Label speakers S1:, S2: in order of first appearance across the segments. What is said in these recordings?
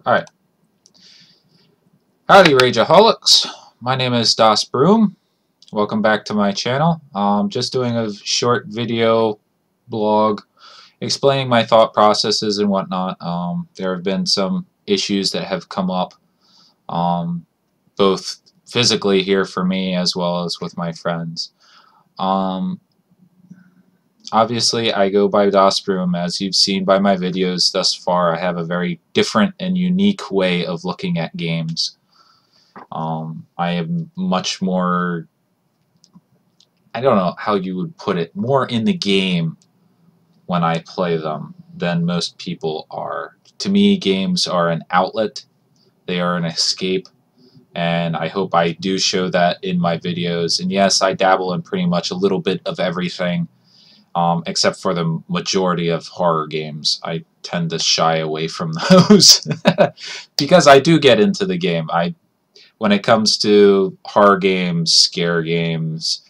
S1: Alright. Howdy, Rageaholics. My name is Dasbroom. Welcome back to my channel. Just doing a short video blog explaining my thought processes and whatnot. There have been some issues that have come up, both physically here for me as well as with my friends. Obviously, I go by Dasbroom. As you've seen by my videos thus far, I have a very different and unique way of looking at games. I am much more, I don't know how you would put it, more in the game when I play them than most people are. To me, games are an outlet. They are an escape. And I hope I do show that in my videos. And yes, I dabble in pretty much a little bit of everything. Except for the majority of horror games. I tend to shy away from those because I do get into the game. When it comes to horror games, scare games,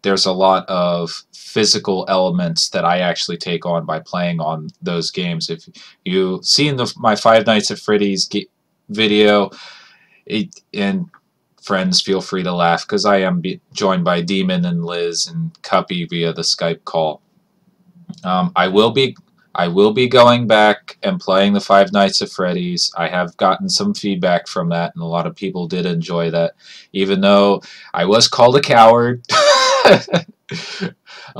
S1: there's a lot of physical elements that I actually take on by playing on those games. If you've seen my Five Nights at Freddy's video, and friends, feel free to laugh because I am joined by Demon and Liz and Cuppy via the Skype call. I will be going back and playing the Five Nights at Freddy's. I have gotten some feedback from that, and a lot of people did enjoy that, even though I was called a coward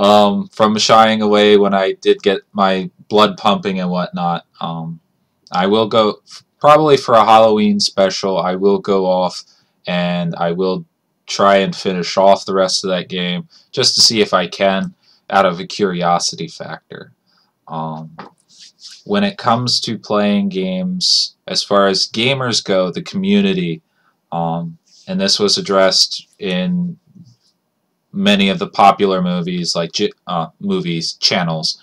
S1: from shying away when I did get my blood pumping and whatnot. I will go probably for a Halloween special. I will go off and I will try and finish off the rest of that game just to see if I can, out of a curiosity factor. When it comes to playing games, as far as gamers go, the community, and this was addressed in many of the popular movies, like channels,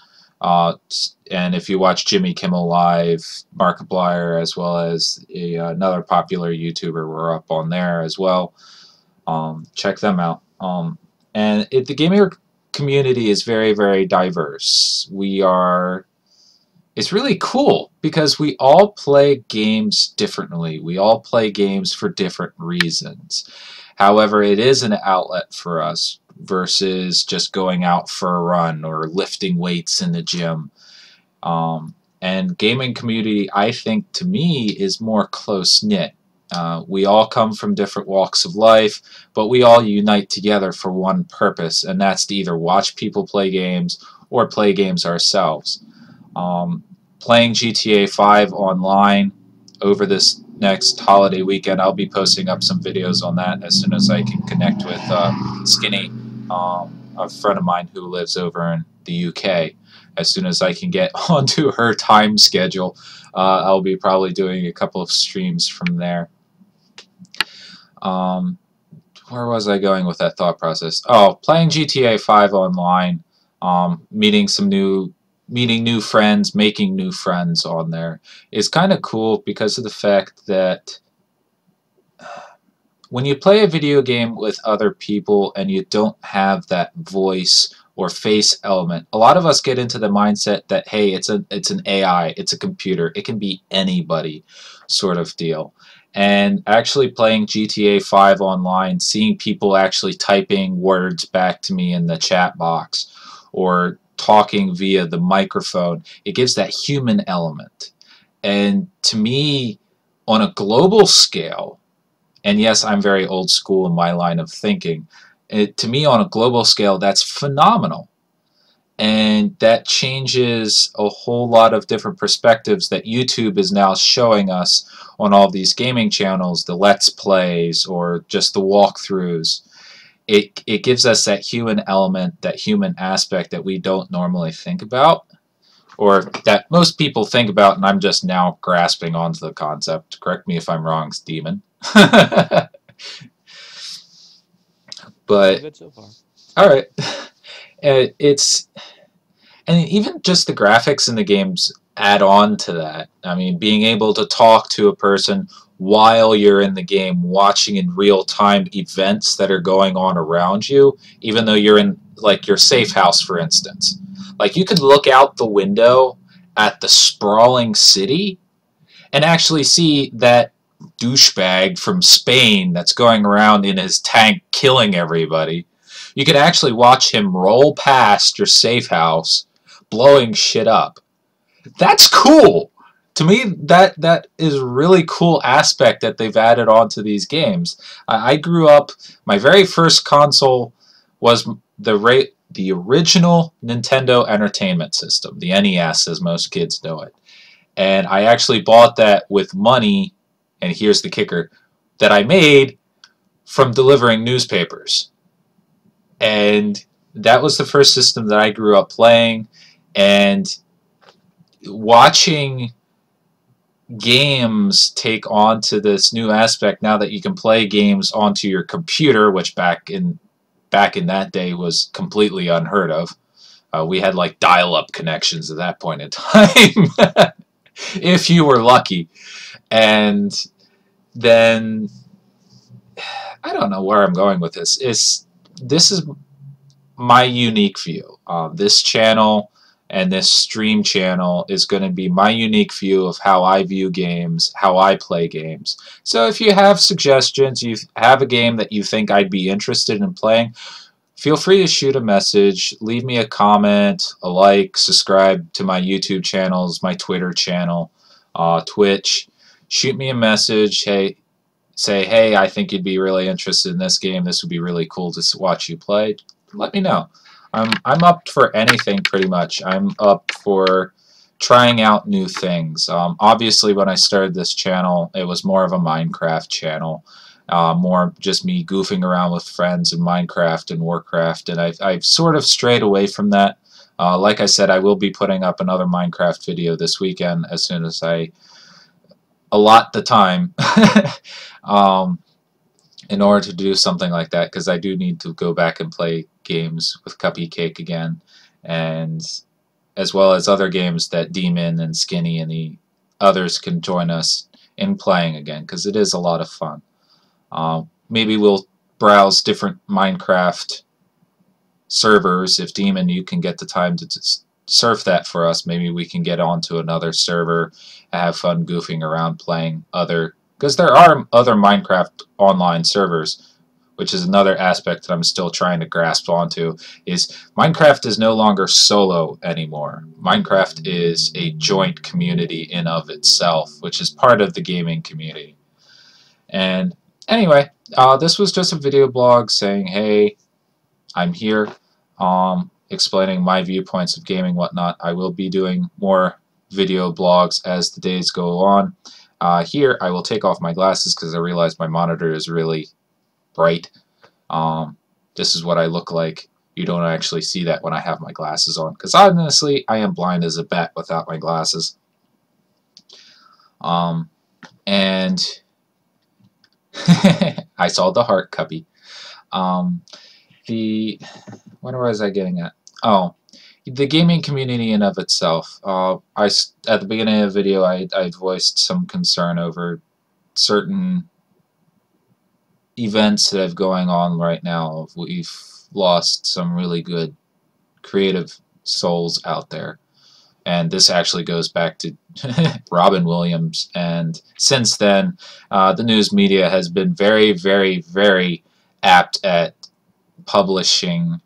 S1: and if you watch Jimmy Kimmel Live, Markiplier, as well as another popular YouTuber, we're up on there as well. Check them out. And the gamer community is very, very diverse. It's really cool because we all play games differently. We all play games for different reasons. However, it is an outlet for us versus just going out for a run or lifting weights in the gym. And gaming community, I think, to me, is more close-knit. We all come from different walks of life, but we all unite together for one purpose, and that's to either watch people play games or play games ourselves. Playing GTA 5 online over this next holiday weekend, I'll be posting up some videos on that as soon as I can connect with Skinny, a friend of mine who lives over in the UK. As soon as I can get onto her time schedule, I'll be probably doing a couple of streams from there. Where was I going with that thought process? Oh, playing GTA 5 online, meeting new friends, making new friends on there is kind of cool because of the fact that when you play a video game with other people and you don't have that voice or face element, a lot of us get into the mindset that, hey, it's an AI, it's a computer, it can be anybody sort of deal. And actually playing GTA 5 online, seeing people actually typing words back to me in the chat box or talking via the microphone, it gives that human element. And to me, on a global scale, and yes, I'm very old school in my line of thinking, to me, on a global scale, that's phenomenal. And that changes a whole lot of different perspectives that YouTube is now showing us on all these gaming channels, the Let's Plays or just the walkthroughs. It gives us that human element, that human aspect that we don't normally think about, or that most people think about, and I'm just now grasping onto the concept. Correct me if I'm wrong, Demon. But
S2: Good so far.
S1: all right, and even just the graphics in the games add on to that. I mean, being able to talk to a person while you're in the game, watching in real time events that are going on around you, even though you're in like your safe house, for instance. Like you could look out the window at the sprawling city and actually see that douchebag from Spain that's going around in his tank killing everybody. You could actually watch him roll past your safe house, blowing shit up. That's cool. To me, that is a really cool aspect that they've added onto these games. I grew up. My very first console was the original Nintendo Entertainment System, the NES, as most kids know it. And I actually bought that with money, and here's the kicker, that I made from delivering newspapers. And that was the first system that I grew up playing, and watching games take on to this new aspect now that you can play games onto your computer, which back in that day was completely unheard of. We had like dial-up connections at that point in time, if you were lucky. And then I don't know where I'm going with this. This is my unique view. This channel and this stream channel is going to be my unique view of how I view games, how I play games. So if you have suggestions, you have a game that you think I'd be interested in playing, feel free to shoot a message, leave me a comment, a like, subscribe to my YouTube channels, my Twitter channel, Twitch. Shoot me a message. Hey, say, hey, I think you'd be really interested in this game. This would be really cool to watch you play. Let me know. I'm up for anything pretty much. I'm up for trying out new things. Obviously, when I started this channel, it was more of a Minecraft channel. More just me goofing around with friends in Minecraft and Warcraft, and I've sort of strayed away from that. Like I said, I will be putting up another Minecraft video this weekend as soon as I allot the time in order to do something like that, because I do need to go back and play games with Cuppy Cake again, and as well as other games that Demon and Skinny and the others can join us in playing again, because it is a lot of fun. Maybe we'll browse different Minecraft servers. If Demon, you can get the time to surf that for us, maybe we can get onto another server and have fun goofing around playing other, because there are other Minecraft online servers, which is another aspect that I'm still trying to grasp onto, is Minecraft is no longer solo anymore. Minecraft is a joint community in of itself, which is part of the gaming community. And anyway, this was just a video blog saying, hey, I'm here, explaining my viewpoints of gaming, whatnot. I will be doing more video blogs as the days go on. Here, I will take off my glasses because I realize my monitor is really bright. This is what I look like. You don't actually see that when I have my glasses on, because honestly, I am blind as a bat without my glasses. And I saw the heart, Cuppy. What was I getting at? Oh, the gaming community in of itself. At the beginning of the video, I voiced some concern over certain events that have going on right now. We've lost some really good creative souls out there, and this actually goes back to Robin Williams, and since then the news media has been very, very, very apt at publishing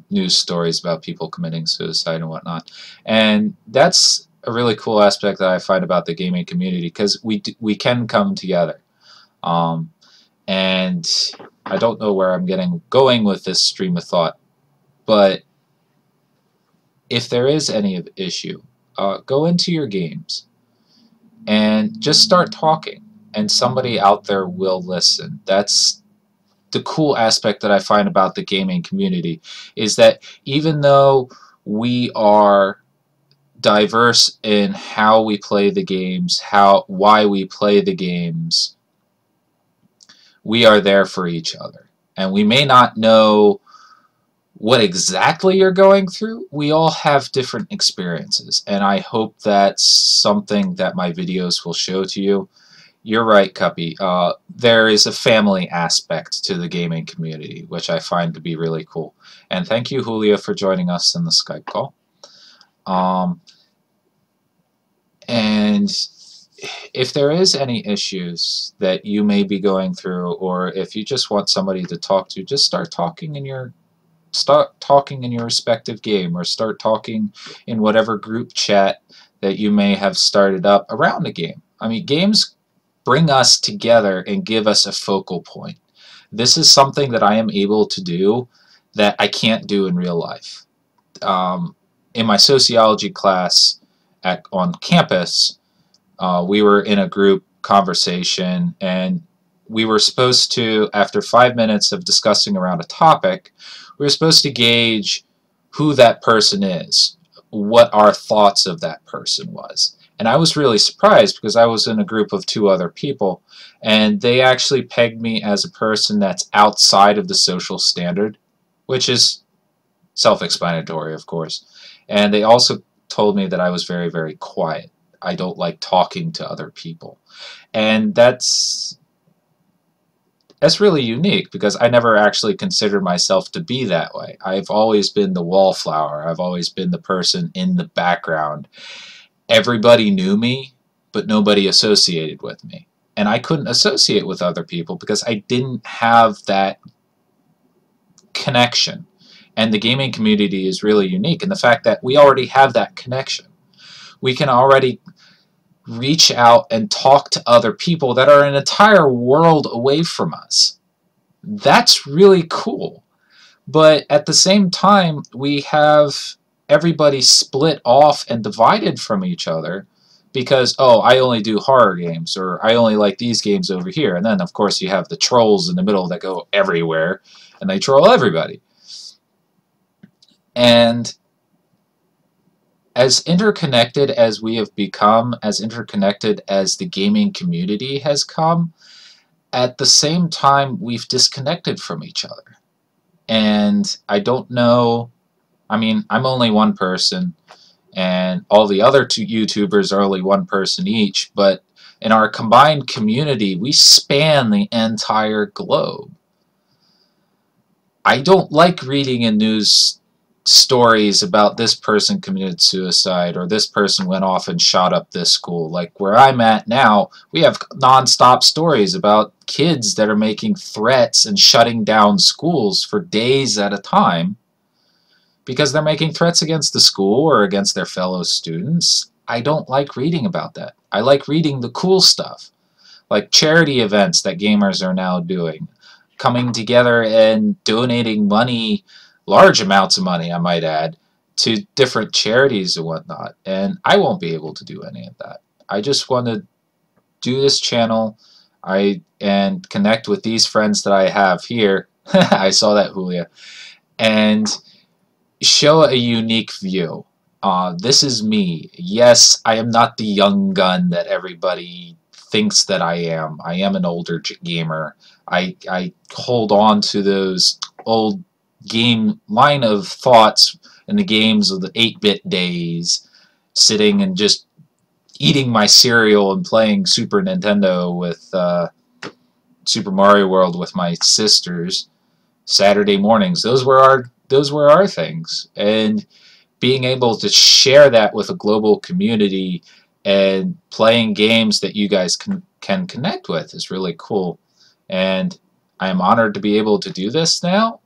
S1: news stories about people committing suicide and whatnot, and that's a really cool aspect that I find about the gaming community, because we can come together. And I don't know where I'm going with this stream of thought, but if there is any issue, go into your games and just start talking, and somebody out there will listen. That's the cool aspect that I find about the gaming community, is that even though we are diverse in how we play the games, why we play the games, we are there for each other. And we may not know what exactly you're going through. We all have different experiences, and I hope that's something that my videos will show to you. You're right, Cuppy. There is a family aspect to the gaming community, which I find to be really cool. And thank you, Julia, for joining us in the Skype call. And And if there is any issues that you may be going through, or if you just want somebody to talk to, just start talking in your respective game, or start talking in whatever group chat that you may have started up around a game. I mean, games bring us together and give us a focal point. This is something that I am able to do that I can't do in real life. In my sociology class on campus, we were in a group conversation, and we were supposed to, after 5 minutes of discussing around a topic, we were supposed to gauge who that person is, what our thoughts of that person was. And I was really surprised because I was in a group of 2 other people, and they actually pegged me as a person that's outside of the social standard, which is self-explanatory, of course. And they also told me that I was very, very quiet. I don't like talking to other people. And that's really unique, because I never actually considered myself to be that way. I've always been the wallflower. I've always been the person in the background. Everybody knew me, but nobody associated with me. And I couldn't associate with other people because I didn't have that connection. And the gaming community is really unique in the fact that we already have that connection. We can already reach out and talk to other people that are an entire world away from us. That's really cool. But at the same time, we have everybody split off and divided from each other because, oh, I only do horror games, or I only like these games over here. And then, of course, you have the trolls in the middle that go everywhere, and they troll everybody. And as interconnected as we have become, as interconnected as the gaming community has come, at the same time, we've disconnected from each other. And I don't know, I mean, I'm only one person, and all the other 2 YouTubers are only one person each, but in our combined community, we span the entire globe. I don't like reading in news stories about this person committed suicide, or this person went off and shot up this school. Like where I'm at now, we have non-stop stories about kids that are making threats and shutting down schools for days at a time because they're making threats against the school or against their fellow students. I don't like reading about that. I like reading the cool stuff, like charity events that gamers are now doing, coming together and donating money, large amounts of money, I might add, to different charities and whatnot. And I won't be able to do any of that. I just want to do this channel and connect with these friends that I have here. I saw that, Julia. And show a unique view. This is me. Yes, I am not the young gun that everybody thinks that I am. I am an older gamer. I hold on to those old game line of thoughts in the games of the 8-bit days, sitting and just eating my cereal and playing Super Nintendo with Super Mario World with my sisters Saturday mornings. Those were our things, and being able to share that with a global community and playing games that you guys can connect with is really cool. And I am honored to be able to do this now.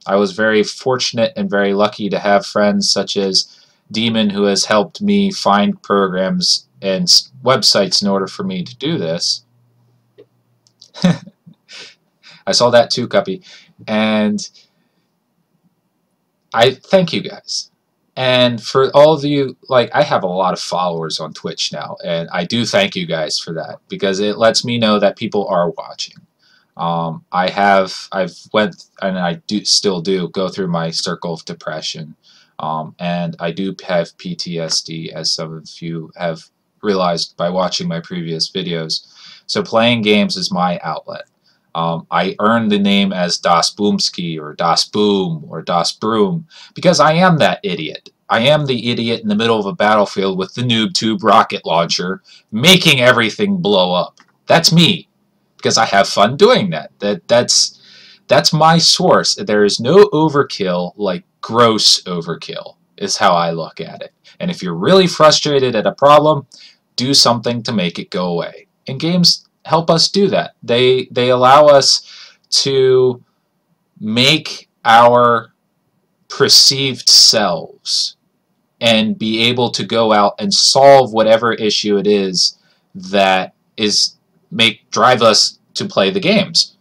S1: I was very fortunate and very lucky to have friends such as Demon, who has helped me find programs and websites in order for me to do this. I saw that too, Cuppy. And I thank you guys. And for all of you, like, I have a lot of followers on Twitch now, and I do thank you guys for that, because it lets me know that people are watching. I've went, and I still do go through my circle of depression, and I do have PTSD, as some of you have realized by watching my previous videos. So playing games is my outlet. I earned the name as Dasboomski, or Dasboom, or Dasbroom, because I am that idiot. I am the idiot in the middle of a battlefield with the NoobTube rocket launcher, making everything blow up. That's me, because I have fun doing that. That's my source. There is no overkill like gross overkill, is how I look at it. And if you're really frustrated at a problem, do something to make it go away. And games help us do that. They allow us to make our perceived selves and be able to go out and solve whatever issue it is that drive us to play the games.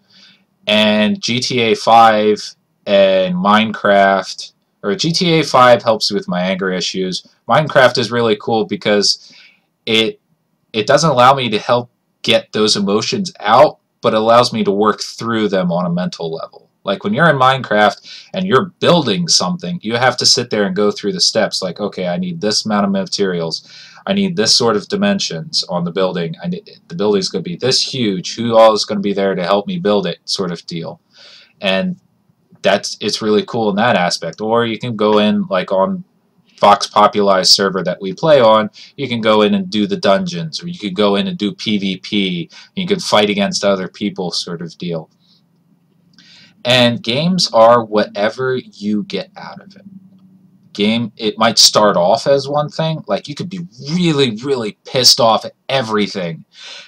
S1: And GTA 5 and Minecraft, or GTA 5 helps with my anger issues. Minecraft is really cool because it doesn't allow me to help get those emotions out, but it allows me to work through them on a mental level. Like when you're in Minecraft and you're building something, you have to sit there and go through the steps like, okay, I need this amount of materials. I need this sort of dimensions on the building. The building's going to be this huge. Who all is going to be there to help me build it, sort of deal. And it's really cool in that aspect. Or you can go in, like on Vox Populi server that we play on, you can go in and do the dungeons, or you could go in and do PvP, and you can fight against other people, sort of deal. And games are whatever you get out of it. It might start off as one thing, like you could be really, really pissed off at everything,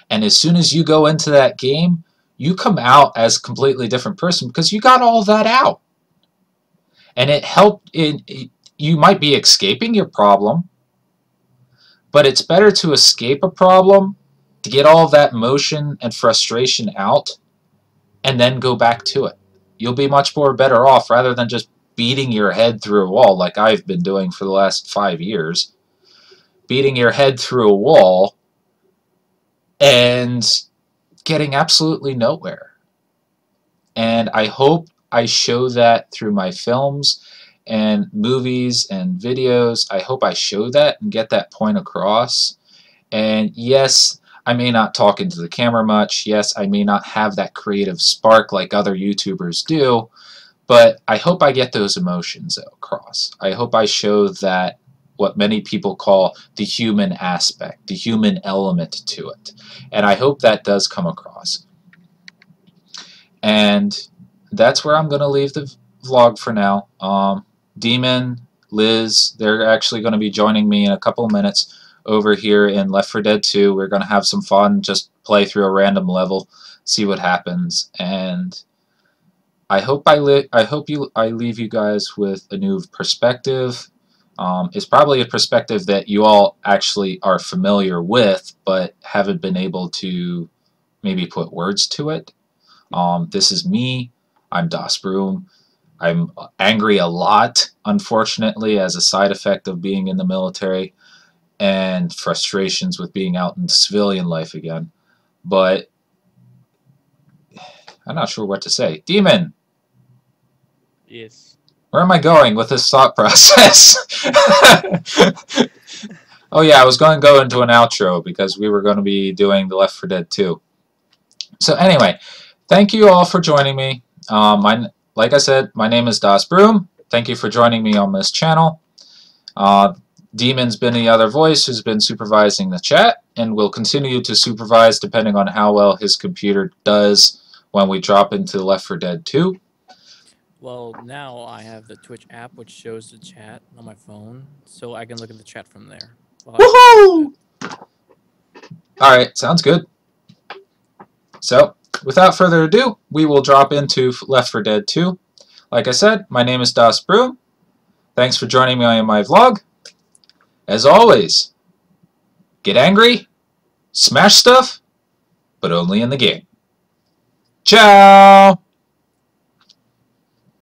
S1: and as soon as you go into that game, you come out as a completely different person because you got all that out. And it helped. You might be escaping your problem, but it's better to escape a problem, to get all that emotion and frustration out, and then go back to it. You'll be much more better off rather than just beating your head through a wall like I've been doing for the last 5 years. Beating your head through a wall and getting absolutely nowhere. And I hope I show that through my films and movies and videos. I hope I show that and get that point across. And yes, I may not talk into the camera much. Yes, I may not have that creative spark like other YouTubers do, but I hope I get those emotions across. I hope I show that what many people call the human aspect, the human element to it. And I hope that does come across. And that's where I'm going to leave the vlog for now. Demon, Liz, they're actually going to be joining me in a couple minutes over here in Left 4 Dead 2. We're going to have some fun, just play through a random level, see what happens, and I hope I leave you guys with a new perspective. It's probably a perspective that you all actually are familiar with, but haven't been able to maybe put words to it. This is me. I'm Dasbroom. I'm angry a lot, unfortunately, as a side effect of being in the military and frustrations with being out in civilian life again. But I'm not sure what to say. Demon!
S2: Yes.
S1: Where am I going with this thought process? Oh yeah, I was going to go into an outro because we were going to be doing the Left 4 Dead 2. So anyway, thank you all for joining me. Like I said, my name is Dasbroom. Thank you for joining me on this channel. Demon's been the other voice who's been supervising the chat and will continue to supervise depending on how well his computer does when we drop into Left 4 Dead 2.
S2: Well, now I have the Twitch app which shows the chat on my phone, so I can look at the chat from there.
S1: Woohoo! Alright, sounds good. So, without further ado, we will drop into Left 4 Dead 2. Like I said, my name is Dasbroom. Thanks for joining me on my vlog. As always, get angry, smash stuff, but only in the game. Ciao!